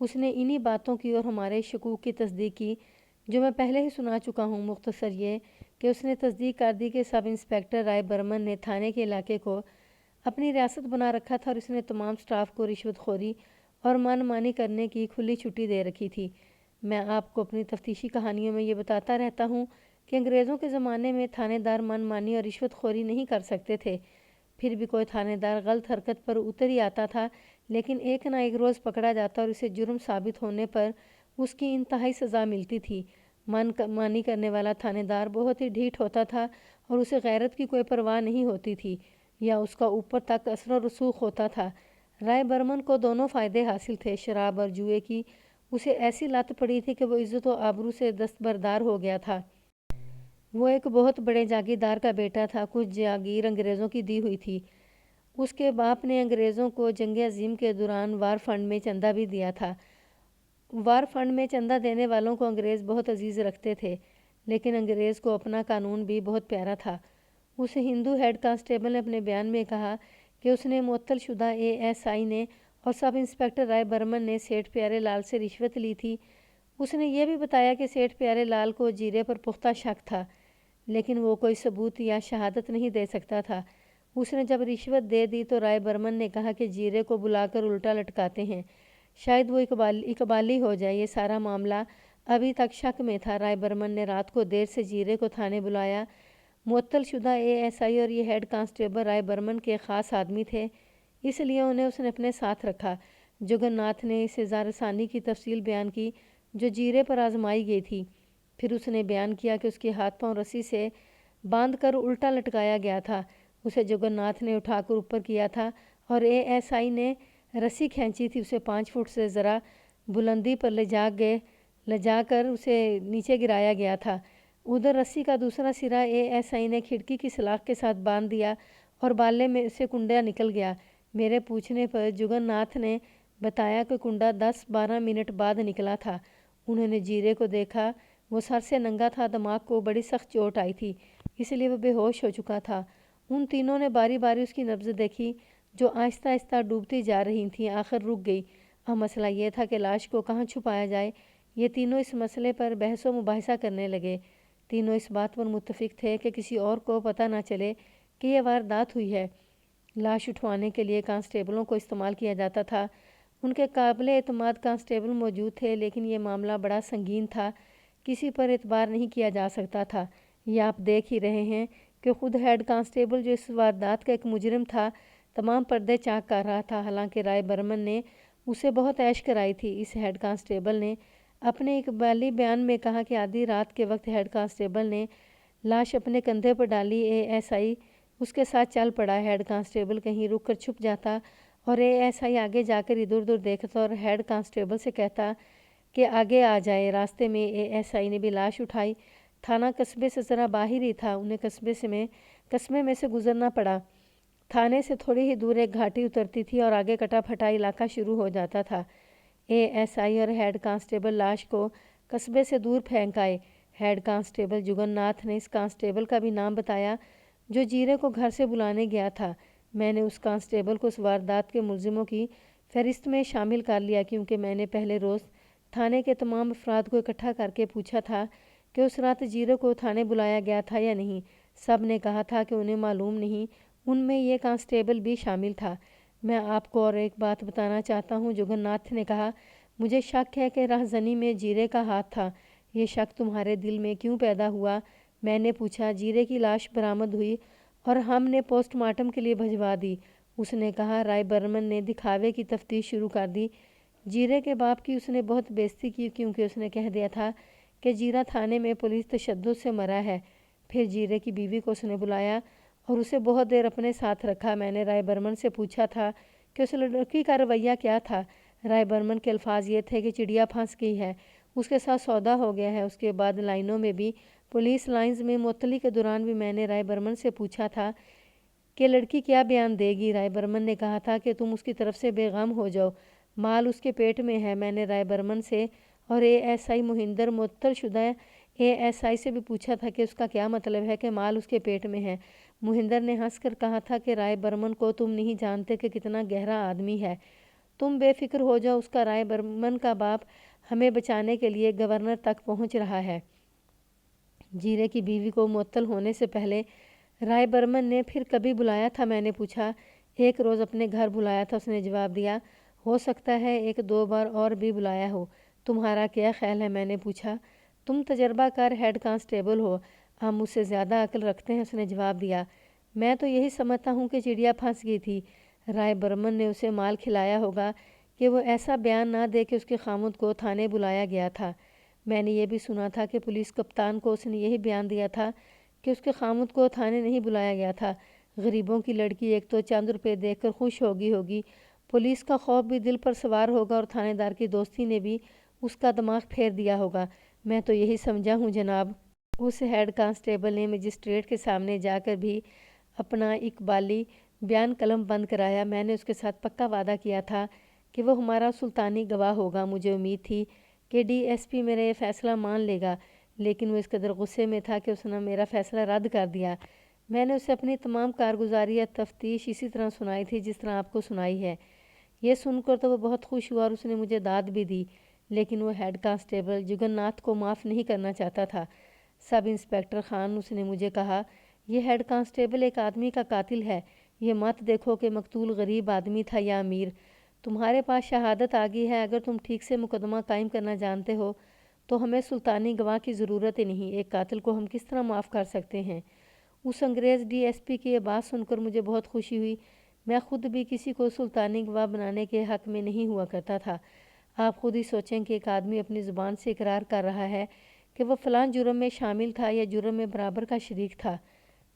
اس نے انہی باتوں کی اور ہمارے شکوک کی تصدیق کی جو میں پہلے ہی سنا چکا ہوں۔ مختصر یہ کہ اس نے تصدیق کر دی کہ سب انسپیکٹر رائے برمن نے تھانے کے علاقے کو اپنی ریاست بنا رکھا تھا اور اس نے تمام سٹاف کو رشوت خوری اور من مانی کرنے کی کھلی چھٹی دے رکھی تھی۔ میں آپ کو اپنی تفتیشی کہانیوں میں یہ بتاتا رہتا ہوں کہ انگریزوں کے زمانے میں تھانے دار من مانی اور رشوت خوری نہیں کر سکتے تھے، پھر بھی کوئی تھانے دار غلط حرکت پر اتر ہی آتا تھا، لیکن ایک نہ ایک روز پکڑا جاتا اور اسے جرم ثابت ہونے پر اس کی انتہائی سزا ملتی تھی۔ من مانی کرنے والا تھانے دار بہت ہی ڈھیٹ ہوتا تھا اور اسے غیرت کی کوئی پرواہ نہیں ہوتی تھی یا اس کا اوپر تک اثر و رسوخ ہوتا تھا۔ رائے برمن کو دونوں فائدے حاصل تھے، شراب اور جوئے کی اسے ایسی لت پڑی تھی کہ وہ عزت و آبرو سے دستبردار ہو گیا تھا۔ وہ ایک بہت بڑے جاگیردار کا بیٹا تھا، کچھ جاگیر انگریزوں کی دی ہوئی تھی۔ اس کے باپ نے انگریزوں کو جنگ عظیم کے دوران وار فنڈ میں چندہ بھی دیا تھا۔ وار فنڈ میں چندہ دینے والوں کو انگریز بہت عزیز رکھتے تھے، لیکن انگریز کو اپنا قانون بھی بہت پیارا تھا۔ اس ہندو ہیڈ کانسٹیبل نے اپنے بیان میں کہا کہ اس نے معطل شدہ ASI نے اور سب انسپیکٹر رائے برمن نے سیٹھ پیارے لال سے رشوت لی تھی۔ اس نے یہ بھی بتایا کہ سیٹھ پیارے لال کو جیرے پر پختہ شک تھا، لیکن وہ کوئی ثبوت یا شہادت نہیں دے سکتا تھا۔ اس نے جب رشوت دے دی تو رائے برمن نے کہا کہ جیرے کو بلا کر الٹا لٹکاتے ہیں، شاید وہ اقبالی ہو جائے۔ یہ سارا معاملہ ابھی تک شک میں تھا۔ رائے برمن نے رات کو دیر سے جیرے کو تھانے بلایا۔ معطل شدہ ASI اور یہ ہیڈ کانسٹیبل رائے برمن کے خاص آدمی تھے، اس لیے انہیں اس نے اپنے ساتھ رکھا۔ جگن ناتھ نے اس اظہار ثانی کی تفصیل بیان کی جو جیرے پر آزمائی گئی تھی۔ پھر اس نے بیان کیا کہ اس کے ہاتھ پاؤں رسی سے باندھ کر الٹا لٹکایا گیا تھا۔ اسے جگن ناتھ نے اٹھا کر اوپر کیا تھا اور ASI نے رسی کھینچی تھی۔ اسے 5 فٹ سے ذرا بلندی پر لے جا کر اسے نیچے گرایا گیا تھا۔ ادھر رسی کا دوسرا سرا ASI نے کھڑکی کی سلاخ کے ساتھ باندھ دیا اور بالے میں سے کنڈا نکل گیا۔ میرے پوچھنے پر جگن ناتھ نے بتایا کہ کنڈا 10-12 منٹ بعد نکلا تھا۔ انہوں نے جیرے کو دیکھا، وہ سر سے ننگا تھا، دماغ کو بڑی سخت چوٹ آئی تھی، اس لیے وہ بے ہوش ہو چکا تھا۔ ان تینوں نے باری باری اس کی نبض دیکھی جو آہستہ آہستہ ڈوبتی جا رہی تھیں، آخر رک گئی۔ اب مسئلہ یہ تھا کہ لاش کو کہاں چھپایا جائے۔ یہ تینوں اس مسئلے پر بحث و مباحثہ کرنے لگے۔ تینوں اس بات پر متفق تھے کہ کسی اور کو پتہ نہ چلے کہ یہ واردات ہوئی ہے۔ لاش اٹھوانے کے لیے کانسٹیبلوں کو استعمال کیا جاتا تھا۔ ان کے قابل اعتماد کانسٹیبل موجود تھے، لیکن یہ معاملہ بڑا سنگین تھا، کسی پر اعتبار نہیں کیا جا سکتا تھا۔ یہ آپ دیکھ ہی رہے ہیں کہ خود ہیڈ کانسٹیبل جو اس واردات کا ایک مجرم تھا تمام پردے چاک کر رہا تھا، حالانکہ رائے برمن نے اسے بہت عیش کرائی تھی۔ اس ہیڈ کانسٹیبل نے اپنے اقبالی بیان میں کہا کہ آدھی رات کے وقت ہیڈ کانسٹیبل نے لاش اپنے کندھے پر ڈالی، ASI اس کے ساتھ چل پڑا۔ ہیڈ کانسٹیبل کہیں رک کر چھپ جاتا اور ASI آگے جا کر ادھر ادھر دیکھتا اور ہیڈ کانسٹیبل سے کہتا کہ آگے آ جائے۔ راستے میں ASI نے بھی لاش اٹھائی۔ تھانہ قصبے سے ذرا باہر ہی تھا، انہیں قصبے میں سے گزرنا پڑا۔ تھانے سے تھوڑی ہی دور ایک گھاٹی اترتی تھی اور آگے کٹا پھٹا علاقہ شروع ہو جاتا تھا۔ ASI اور ہیڈ کانسٹیبل لاش کو قصبے سے دور پھینک آئے۔ ہیڈ کانسٹیبل جگن ناتھ نے اس کانسٹیبل کا بھی نام بتایا جو جیرے کو گھر سے بلانے گیا تھا۔ میں نے اس کانسٹیبل کو اس واردات کے ملزموں کی فہرست میں شامل کر لیا، کیونکہ میں نے پہلے روز تھانے کے تمام افراد کو اکٹھا کر کے پوچھا تھا کہ اس رات جیرے کو تھانے بلایا گیا تھا یا نہیں۔ سب نے کہا تھا کہ انہیں معلوم نہیں، ان میں یہ کانسٹیبل بھی شامل تھا۔ میں آپ کو اور ایک بات بتانا چاہتا ہوں، جگن ناتھ نے کہا، مجھے شک ہے کہ رہزنی میں جیرے کا ہاتھ تھا۔ یہ شک تمہارے دل میں کیوں پیدا ہوا؟ میں نے پوچھا۔ جیرے کی لاش برآمد ہوئی اور ہم نے پوسٹ مارٹم کے لیے بھجوا دی، اس نے کہا۔ رائے برمن نے دکھاوے کی تفتیش شروع کر دی۔ جیرے کے باپ کی اس نے بہت بےزتی کی، کیونکہ اس نے کہہ دیا تھا کہ جیرہ تھانے میں پولیس تشدد سے مرا ہے۔ پھر جیرے کی بیوی کو اس نے بلایا اور اسے بہت دیر اپنے ساتھ رکھا۔ میں نے رائے برمن سے پوچھا تھا کہ اس لڑکی کا رویہ کیا تھا۔ رائے برمن کے الفاظ یہ تھے کہ چڑیا پھنس گئی ہے، اس کے ساتھ سودا ہو گیا ہے۔ اس کے بعد لائنوں میں بھی، پولیس لائنز میں معطلی کے دوران بھی میں نے رائے برمن سے پوچھا تھا کہ لڑکی کیا بیان دے گی۔ رائے برمن نے کہا تھا کہ تم اس کی طرف سے بے غم ہو جاؤ، مال اس کے پیٹ میں ہے۔ میں نے رائے برمن سے اور ASI مہندر معطل شدہ ASI سے بھی پوچھا تھا کہ اس کا کیا مطلب ہے کہ مال اس کے پیٹ میں ہے۔ مہندر نے ہنس کر کہا تھا کہ رائے برمن کو تم نہیں جانتے کہ کتنا گہرا آدمی ہے، تم بے فکر ہو جاؤ، اس کا رائے برمن کا باپ ہمیں بچانے کے لیے گورنر تک پہنچ رہا ہے۔ جیرے کی بیوی کو معطل ہونے سے پہلے رائے برمن نے پھر کبھی بلایا تھا؟ میں نے پوچھا۔ ایک روز اپنے گھر بلایا تھا، اس نے جواب دیا۔ ہو سکتا ہے 1-2 بار اور بھی بلایا ہو۔ تمہارا کیا خیال ہے؟ میں نے پوچھا۔ تم تجربہ کار ہیڈ کانسٹیبل ہو، آپ مجھ سے زیادہ عقل رکھتے ہیں، اس نے جواب دیا۔ میں تو یہی سمجھتا ہوں کہ چڑیا پھنس گئی تھی، رائے برمن نے اسے مال کھلایا ہوگا کہ وہ ایسا بیان نہ دے کہ اس کے خامد کو تھانے بلایا گیا تھا۔ میں نے یہ بھی سنا تھا کہ پولیس کپتان کو اس نے یہی بیان دیا تھا کہ اس کے خامد کو تھانے نہیں بلایا گیا تھا۔ غریبوں کی لڑکی ایک تو چند روپے دیکھ کر خوش ہوگی، پولیس کا خوف بھی دل پر سوار ہوگا اور تھانے دار کی دوستی نے بھی اس کا دماغ پھیر دیا ہوگا۔ میں تو یہی سمجھا ہوں جناب۔ اس ہیڈ کانسٹیبل نے مجسٹریٹ کے سامنے جا کر بھی اپنا اقبالی بیان قلم بند کرایا۔ میں نے اس کے ساتھ پکا وعدہ کیا تھا کہ وہ ہمارا سلطانی گواہ ہوگا۔ مجھے امید تھی کہ ڈی ایس پی میرا یہ فیصلہ مان لے گا، لیکن وہ اس قدر غصے میں تھا کہ اس نے میرا فیصلہ رد کر دیا۔ میں نے اسے اپنی تمام کارگزاری یا تفتیش اسی طرح سنائی تھی جس طرح آپ کو سنائی ہے۔ یہ سن کر تو وہ بہت خوش ہوا اور اس نے مجھے داد بھی دی، لیکن وہ ہیڈ کانسٹیبل جگن ناتھ کو معاف نہیں کرنا چاہتا تھا۔ سب انسپکٹر خان، اس نے مجھے کہا، یہ ہیڈ کانسٹیبل ایک آدمی کا قاتل ہے۔ یہ مت دیکھو کہ مقتول غریب آدمی تھا یا امیر۔ تمہارے پاس شہادت آ گئی ہے، اگر تم ٹھیک سے مقدمہ قائم کرنا جانتے ہو تو ہمیں سلطانی گواہ کی ضرورت ہی نہیں۔ ایک قاتل کو ہم کس طرح معاف کر سکتے ہیں؟ اس انگریز ڈی ایس پی کی یہ بات سن کر مجھے بہت خوشی ہوئی۔ میں خود بھی کسی کو سلطانی گواہ بنانے کے حق میں نہیں ہوا کرتا تھا۔ آپ خود ہی سوچیں کہ ایک آدمی اپنی زبان سے اقرار کر رہا ہے کہ وہ فلاں جرم میں شامل تھا یا جرم میں برابر کا شریک تھا۔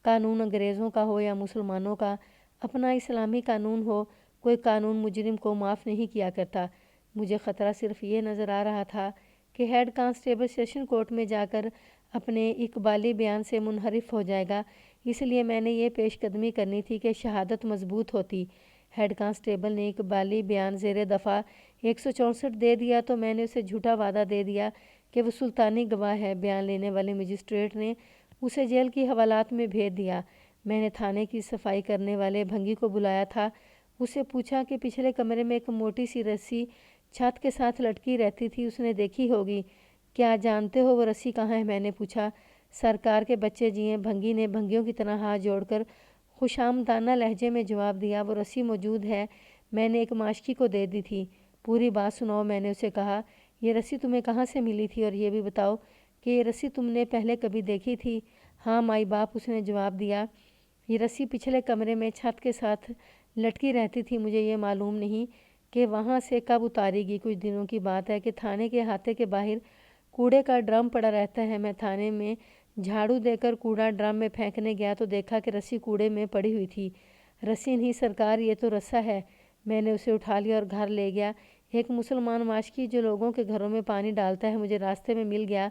قانون انگریزوں کا ہو یا مسلمانوں کا، اپنا اسلامی قانون ہو، کوئی قانون مجرم کو معاف نہیں کیا کرتا۔ مجھے خطرہ صرف یہ نظر آ رہا تھا کہ ہیڈ کانسٹیبل سیشن کورٹ میں جا کر اپنے اقبالی بیان سے منحرف ہو جائے گا، اس لیے میں نے یہ پیش قدمی کرنی تھی کہ شہادت مضبوط ہوتی۔ ہیڈ کانسٹیبل نے اقبالی بیان زیر دفعہ 164 دے دیا تو میں نے اسے جھوٹا وعدہ دے دیا کہ وہ سلطانی گواہ ہے۔ بیان لینے والے مجسٹریٹ نے اسے جیل کی حوالات میں بھیج دیا۔ میں نے تھانے کی صفائی کرنے والے بھنگی کو بلایا تھا، اس سے پوچھا کہ پچھلے کمرے میں ایک موٹی سی رسی چھت کے ساتھ لٹکی رہتی تھی، اس نے دیکھی ہوگی۔ کیا جانتے ہو وہ رسی کہاں ہے؟ میں نے پوچھا۔ سرکار کے بچے جیے، بھنگی نے بھنگیوں کی طرح ہاتھ جوڑ کر خوش آمدانہ لہجے میں جواب دیا۔ وہ رسی موجود ہے، میں نے ایک ماشکی کو دے دی تھی۔ پوری بات سناؤ، میں نے اسے کہا۔ یہ رسی تمہیں کہاں سے ملی تھی اور یہ بھی بتاؤ کہ یہ رسی تم نے پہلے کبھی دیکھی تھی؟ ہاں مائی باپ، اس نے جواب دیا۔ یہ رسی پچھلے کمرے میں چھت کے ساتھ لٹکی رہتی تھی، مجھے یہ معلوم نہیں کہ وہاں سے کب اتاری گئی۔ کچھ دنوں کی بات ہے کہ تھانے کے احاطے کے باہر کوڑے کا ڈرم پڑا رہتا ہے۔ میں تھانے میں جھاڑو دے کر کوڑا ڈرم میں پھینکنے گیا تو دیکھا کہ رسی کوڑے میں پڑی ہوئی تھی۔ رسی نہیں سرکار، یہ تو رسا ہے۔ میں نے اسے اٹھا لیا اور گھر لے گیا۔ ایک مسلمان ماشکی جو لوگوں کے گھروں میں پانی ڈالتا ہے مجھے راستے میں مل گیا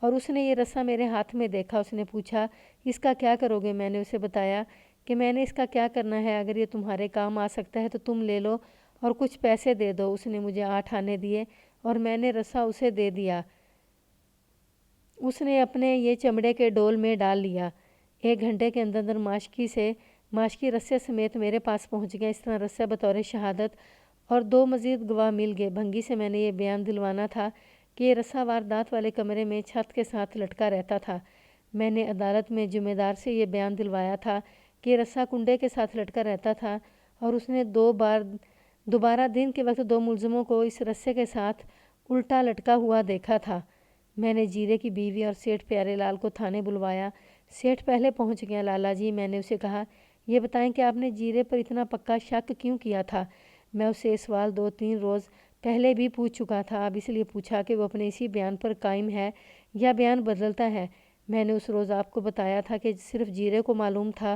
اور اس نے یہ رسا میرے ہاتھ میں دیکھا۔ اس نے پوچھا، اس کا کیا کرو گے؟ میں نے اسے بتایا کہ میں نے اس کا کیا کرنا ہے، اگر یہ تمہارے کام آ سکتا ہے تو تم لے لو اور کچھ پیسے دے دو۔ اس نے مجھے 8 آنے دیے اور میں نے رسا اسے دے دیا۔ اس نے اپنے یہ چمڑے کے ڈول میں ڈال لیا۔ 1 گھنٹے کے اندر اندر ماشکی رسے سمیت میرے پاس پہنچ گیا۔ اس طرح رسے بطور شہادت اور 2 مزید گواہ مل گئے۔ بھنگی سے میں نے یہ بیان دلوانا تھا کہ یہ رسا واردات والے کمرے میں چھت کے ساتھ لٹکا رہتا تھا۔ میں نے عدالت میں ذمہ دار سے یہ بیان دلوایا تھا کہ یہ رسا کنڈے کے ساتھ لٹکا رہتا تھا اور اس نے دوبارہ دن کے وقت 2 ملزموں کو اس رسے کے ساتھ الٹا لٹکا ہوا دیکھا تھا۔ میں نے جیرے کی بیوی اور سیٹھ پیارے لال کو تھانے بلوایا۔ سیٹھ پہلے پہنچ گیا۔ لالا جی، میں نے اسے کہا، یہ بتائیں کہ آپ نے جیرے پر اتنا پکا شک کیوں کیا تھا؟ میں اسے یہ سوال 2-3 روز پہلے بھی پوچھ چکا تھا، اب اس لیے پوچھا کہ وہ اپنے اسی بیان پر قائم ہے یا بیان بدلتا ہے۔ میں نے اس روز آپ کو بتایا تھا کہ صرف جیرے کو معلوم تھا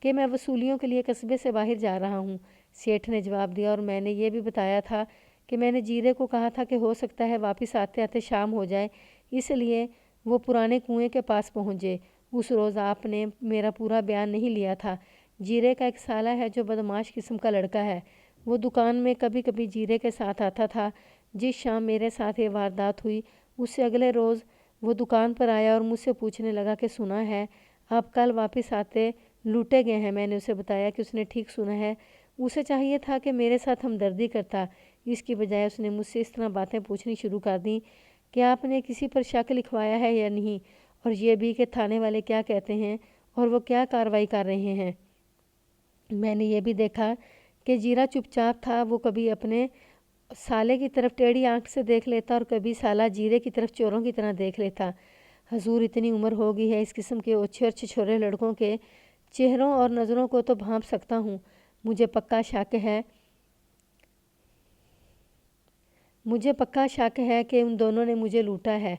کہ میں وصولیوں کے لیے قصبے سے باہر جا رہا ہوں۔ سیٹھ نے جواب دیا، اور میں نے یہ بھی بتایا تھا کہ میں نے جیرے کو کہا تھا کہ ہو سکتا ہے واپس آتے آتے شام ہو جائے، اس لیے وہ پرانے کنویں کے پاس پہنچے۔ اس روز آپ نے میرا پورا بیان نہیں لیا تھا۔ جیرے کا ایک سالہ ہے جو بدمعاش قسم کا لڑکا ہے، وہ دکان میں کبھی کبھی جیرے کے ساتھ آتا تھا۔ جس شام میرے ساتھ یہ واردات ہوئی اس سے اگلے روز وہ دکان پر آیا اور مجھ سے پوچھنے لگا کہ سنا ہے آپ کل واپس آتے لوٹے گئے ہیں۔ میں نے اسے بتایا کہ اس نے ٹھیک سنا ہے۔ اسے چاہیے تھا کہ میرے ساتھ ہمدردی کرتا، اس کی بجائے اس نے مجھ سے اس طرح باتیں پوچھنی شروع کر دیں کہ آپ نے کسی پر شک لکھوایا ہے یا نہیں، اور یہ بھی کہ تھانے والے کیا کہتے ہیں اور وہ کیا کارروائی کر رہے ہیں۔ میں نے یہ بھی دیکھا کہ جیرا چپ چاپ تھا، وہ کبھی اپنے سالے کی طرف ٹیڑھی آنکھ سے دیکھ لیتا اور کبھی سالہ جیرے کی طرف چوروں کی طرح دیکھ لیتا۔ حضور اتنی عمر ہو گئی ہے، اس قسم کے اوچھے اور چھچھورے لڑکوں کے چہروں اور نظروں کو تو بھانپ سکتا ہوں۔ مجھے پکا شک ہے کہ ان دونوں نے مجھے لوٹا ہے۔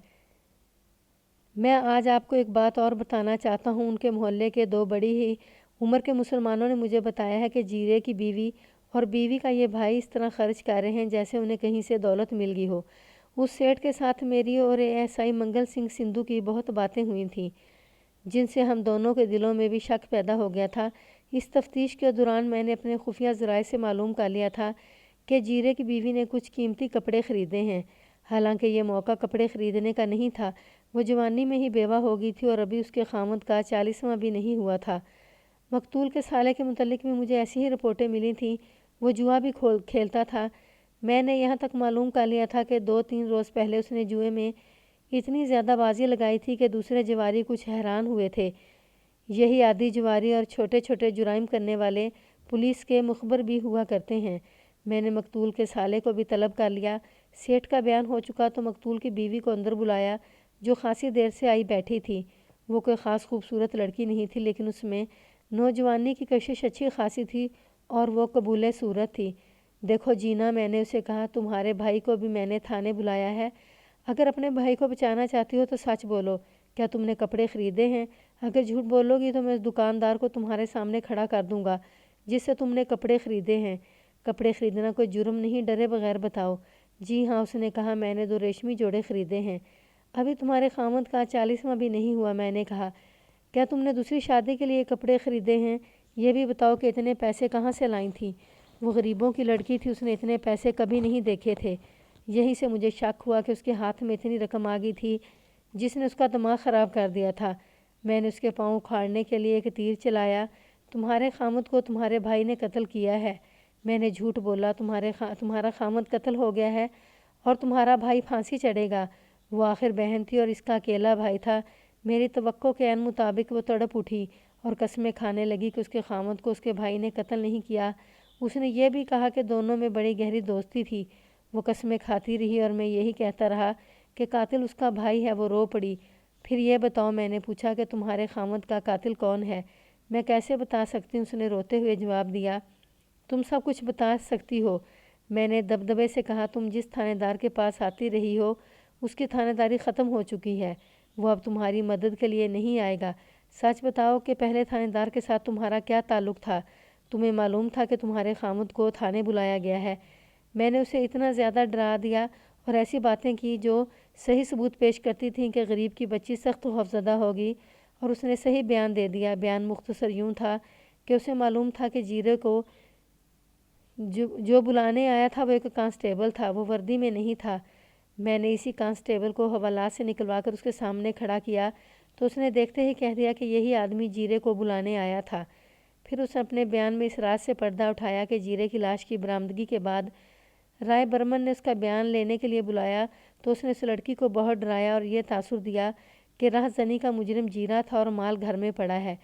میں آج آپ کو ایک بات اور بتانا چاہتا ہوں۔ ان کے محلے کے 2 بڑی ہی عمر کے مسلمانوں نے مجھے بتایا ہے کہ جیرے کی بیوی اور بیوی کا یہ بھائی اس طرح خرچ کر رہے ہیں جیسے انہیں کہیں سے دولت مل گئی ہو۔ اس سیٹھ کے ساتھ میری اور ایس آئی منگل سنگھ سندھو کی بہت باتیں ہوئی تھیں، جن سے ہم دونوں کے دلوں میں بھی شک پیدا ہو گیا تھا۔ اس تفتیش کے دوران میں نے اپنے خفیہ ذرائع سے معلوم کر لیا تھا کہ جیرے کی بیوی نے کچھ قیمتی کپڑے خریدے ہیں، حالانکہ یہ موقع کپڑے خریدنے کا نہیں تھا۔ وہ جوانی میں ہی بیوہ ہو گئی تھی اور ابھی اس کے خامند کا 40واں بھی نہیں ہوا تھا۔ مقتول کے سالے کے متعلق بھی مجھے ایسی ہی رپورٹیں ملی تھیں۔ وہ جوا بھی کھیلتا تھا۔ میں نے یہاں تک معلوم کر لیا تھا کہ 2-3 روز پہلے اس نے جوئے میں اتنی زیادہ بازی لگائی تھی کہ دوسرے جواری کچھ حیران ہوئے تھے۔ یہی عادی جواری اور چھوٹے چھوٹے جرائم کرنے والے پولیس کے مخبر بھی ہوا کرتے ہیں۔ میں نے مقتول کے سالے کو بھی طلب کر لیا۔ سیٹھ کا بیان ہو چکا تو مقتول کی بیوی کو اندر بلایا، جو خاصی دیر سے آئی بیٹھی تھی۔ وہ کوئی خاص خوبصورت لڑکی نہیں تھی، لیکن اس میں نوجوانی کی کشش اچھی خاصی تھی اور وہ قبول صورت تھی۔ دیکھو جینا، میں نے اسے کہا، تمہارے بھائی کو بھی میں نے تھانے بلایا ہے۔ اگر اپنے بھائی کو بچانا چاہتی ہو تو سچ بولو، کیا تم نے کپڑے خریدے ہیں؟ اگر جھوٹ بولو گی تو میں اس دکاندار کو تمہارے سامنے کھڑا کر دوں گا جس سے تم نے کپڑے خریدے ہیں۔ کپڑے خریدنا کوئی جرم نہیں، ڈرے بغیر بتاؤ۔ جی ہاں، اس نے کہا، میں نے 2 ریشمی جوڑے خریدے ہیں۔ ابھی تمہارے خامند کا 40واں بھی نہیں ہوا۔ میں نے کہا، کیا تم نے دوسری شادی کے لیے کپڑے خریدے ہیں؟ یہ بھی بتاؤ کہ اتنے پیسے کہاں سے لائی تھیں؟ وہ غریبوں کی لڑکی تھی، اس نے اتنے پیسے کبھی نہیں دیکھے تھے۔ یہیں سے مجھے شک ہوا کہ اس کے ہاتھ میں اتنی رقم آ گئی تھی جس نے اس کا دماغ خراب کر دیا تھا۔ میں نے اس کے پاؤں اکھاڑنے کے لیے ایک تیر چلایا۔ تمہارے خامند کو تمہارے بھائی نے قتل کیا ہے۔ میں نے جھوٹ بولا۔ تمہارا خامند قتل ہو گیا ہے اور تمہارا بھائی پھانسی چڑھے گا۔ وہ آخر بہن تھی اور اس کا اکیلا بھائی تھا۔ میری توقع کے عین مطابق وہ تڑپ اٹھی اور قسمیں کھانے لگی کہ اس کے خامند کو اس کے بھائی نے قتل نہیں کیا۔ اس نے یہ بھی کہا کہ دونوں میں بڑی گہری دوستی تھی۔ وہ قسمیں کھاتی رہی اور میں یہی کہتا رہا کہ قاتل اس کا بھائی ہے۔ وہ رو پڑی۔ پھر یہ بتاؤ، میں نے پوچھا، کہ تمہارے خامند کا قاتل کون ہے؟ میں کیسے بتا سکتی ہوں؟ اس نے روتے ہوئے جواب دیا، تم سب کچھ بتا سکتی ہو۔ میں نے دبدبے سے کہا، تم جس تھانے دار کے پاس آتی رہی ہو اس کی تھانے داری ختم ہو چکی ہے، وہ اب تمہاری مدد کے لیے نہیں آئے گا۔ سچ بتاؤ کہ پہلے تھانے دار کے ساتھ تمہارا کیا تعلق تھا؟ تمہیں معلوم تھا کہ تمہارے خامند کو تھانے بلایا گیا ہے؟ میں نے اسے اتنا زیادہ ڈرا دیا اور ایسی باتیں کی جو صحیح ثبوت پیش کرتی تھیں کہ غریب کی بچی سخت خوفزدہ ہوگی، اور اس نے صحیح بیان دے دیا۔ بیان مختصر یوں تھا کہ اسے معلوم تھا کہ جیرے کو جو بلانے آیا تھا وہ ایک کانسٹیبل تھا، وہ وردی میں نہیں تھا۔ میں نے اسی کانسٹیبل کو حوالات سے نکلوا کر اس کے سامنے کھڑا کیا تو اس نے دیکھتے ہی کہہ دیا کہ یہی آدمی جیرے کو بلانے آیا تھا۔ پھر اس نے اپنے بیان میں اس راز سے پردہ اٹھایا کہ جیرے کی لاش کی برآمدگی کے بعد رائے برمن نے اس کا بیان لینے کے لیے بلایا تو اس نے اس لڑکی کو بہت ڈرایا اور یہ تاثر دیا کہ راہ زنی کا مجرم جیرا تھا اور مال گھر میں پڑا ہے۔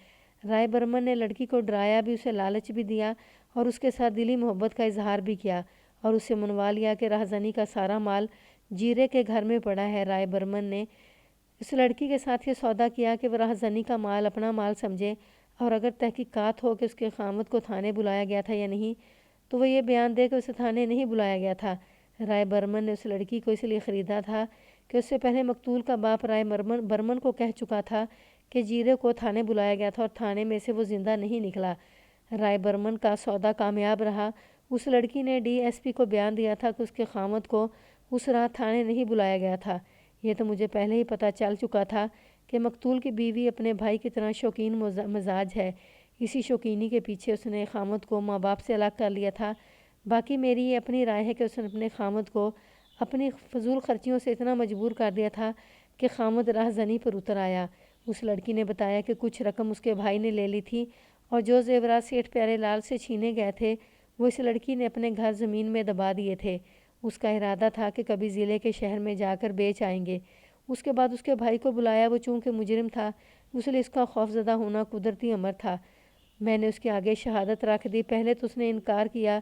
رائے برمن نے لڑکی کو ڈرایا بھی، اسے لالچ بھی دیا اور اس کے ساتھ دلی محبت کا اظہار بھی کیا اور اسے منوا لیا کہ راہ زنی کا سارا مال جیرے کے گھر میں پڑا ہے۔ رائے برمن نے اس لڑکی کے ساتھ یہ سودا کیا کہ وہ راہ زنی کا مال اپنا مال سمجھے، اور اگر تحقیقات ہو کہ اس کے خامد کو تھانے بلایا گیا تھا یا نہیں تو وہ یہ بیان دے کہ اسے تھانے نہیں بلایا گیا تھا۔ رائے برمن نے اس لڑکی کو اس لیے خریدا تھا کہ اس سے پہلے مقتول کا باپ رائے برمن کو کہہ چکا تھا کہ جیرے کو تھانے بلایا گیا تھا اور تھانے میں سے وہ زندہ نہیں نکلا۔ رائے برمن کا سودا کامیاب رہا۔ اس لڑکی نے ڈی ایس پی کو بیان دیا تھا کہ اس کے خامد کو اس رات تھانے نہیں بلایا گیا تھا۔ یہ تو مجھے پہلے ہی پتہ چل چکا تھا کہ مقتول کی بیوی اپنے بھائی کی طرح شوقین مزاج ہے۔ اسی شوقینی کے پیچھے اس نے خامد کو ماں باپ سے الگ کر لیا تھا۔ باقی میری یہ اپنی رائے ہے کہ اس نے اپنے خامد کو اپنی فضول خرچیوں سے اتنا مجبور کر دیا تھا کہ خامد راہ زنی پر اتر آیا۔ اس لڑکی نے بتایا کہ کچھ رقم اس کے بھائی نے لے لی تھی اور جو زیورات سیٹھ پیارے لال سے چھینے گئے تھے وہ اس لڑکی نے اپنے گھر زمین میں دبا دیے تھے۔ اس کا ارادہ تھا کہ کبھی ضلع کے شہر میں جا کر بیچ آئیں گے۔ اس کے بعد اس کے بھائی کو بلایا۔ وہ چونکہ مجرم تھا اس لیے اس کا خوفزدہ ہونا قدرتی امر تھا۔ میں نے اس کے آگے شہادت رکھ دی۔ پہلے تو اس نے انکار کیا،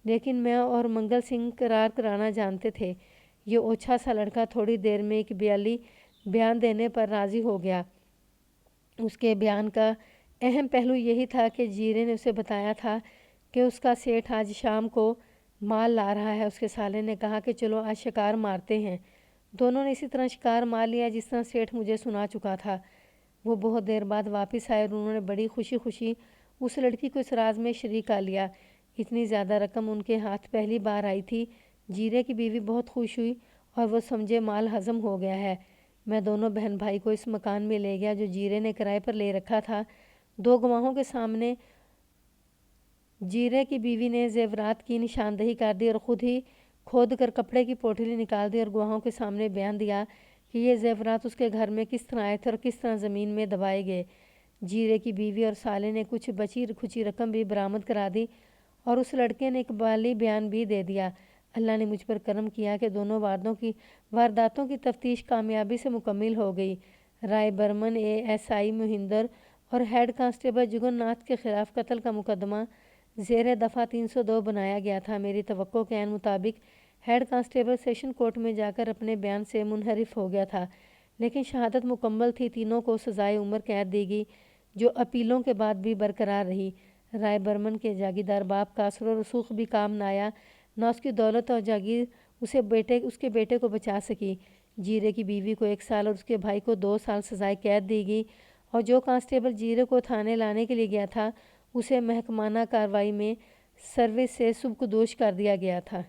لیکن میں اور منگل سنگھ قرار کرانا جانتے تھے۔ یہ اوچھا سا لڑکا تھوڑی دیر میں ایک بیان دینے پر راضی ہو گیا۔ اس کے بیان کا اہم پہلو یہی تھا کہ جیرے نے اسے بتایا تھا کہ اس کا سیٹھ آج شام کو مال لا رہا ہے۔ اس کے سالے نے کہا کہ چلو آج شکار مارتے ہیں۔ دونوں نے اسی طرح شکار مار لیا جس طرح سیٹھ مجھے سنا چکا تھا۔ وہ بہت دیر بعد واپس آئے اور انہوں نے بڑی خوشی خوشی اس لڑکی کو اس راز میں شریک کر لیا۔ اتنی زیادہ رقم ان کے ہاتھ پہلی بار آئی تھی۔ جیرے کی بیوی بہت خوش ہوئی اور وہ سمجھے مال ہضم ہو گیا ہے۔ میں دونوں بہن بھائی کو اس مکان میں لے گیا جو جیرے نے کرائے پر لے رکھا تھا۔ 2 گواہوں کے سامنے جیرے کی بیوی نے زیورات کی نشاندہی کر دی اور خود ہی کھود کر کپڑے کی پوٹلی نکال دی اور گواہوں کے سامنے بیان دیا کہ یہ زیورات اس کے گھر میں کس طرح آئے تھے اور کس طرح زمین میں دبائے گئے۔ جیرے کی بیوی اور سالے نے کچھ بچی کھچی رقم بھی برآمد کرا دی اور اس لڑکے نے اقبالی بیان بھی دے دیا۔ اللہ نے مجھ پر کرم کیا کہ دونوں وارداتوں کی تفتیش کامیابی سے مکمل ہو گئی۔ رائے برمن، ASI مہندر اور ہیڈ کانسٹیبل جگن ناتھ کے خلاف قتل کا مقدمہ زیر دفعہ 302 بنایا گیا تھا۔ میری توقع کے عین مطابق ہیڈ کانسٹیبل سیشن کورٹ میں جا کر اپنے بیان سے منحرف ہو گیا تھا، لیکن شہادت مکمل تھی۔ تینوں کو سزائے عمر قید دی گئی جو اپیلوں کے بعد بھی برقرار رہی۔ رائے برمن کے جاگیردار باپ کا اثر و رسوخ بھی کام نہ آیا، نہ اس کی دولت اور جاگیر اس کے بیٹے کو بچا سکی۔ جیرے کی بیوی کو 1 سال اور اس کے بھائی کو 2 سال سزائے قید دی گئی اور جو کانسٹیبل جیرے کو تھانے لانے کے لیے گیا تھا اسے محکمانہ کارروائی میں سروس سے سبکدوش کر دیا گیا تھا۔